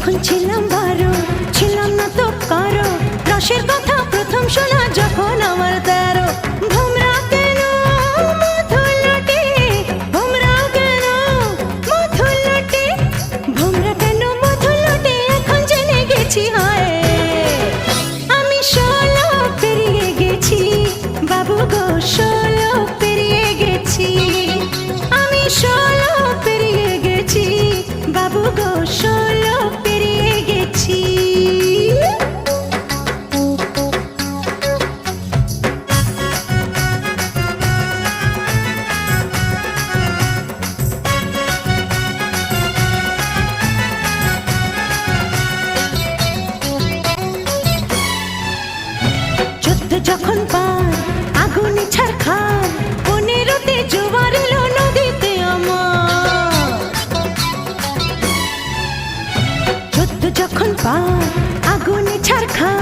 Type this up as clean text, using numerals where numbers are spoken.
যখন ছিলাম 12 ছিলাম না তো কারো রসের কথা প্রথম শোনা যখন আমার 13 ভোমরা কেন মধুলটে ভোমরা কেন মধুলটে ভোমরা কেন মধুলটে এখন জেনে গেছি হয় আমি 16 পেরিয়ে গেছি বাবু গো 16 পেরিয়ে গেছি আমি 16 পেরিয়ে গেছি বাবু গো 16 পেরিয়ে গেছি যখন পার আগুনে ছারখার 15তে জোয়ার এলো নদীতে আমার 14 যখন পার আগুনে ছারখার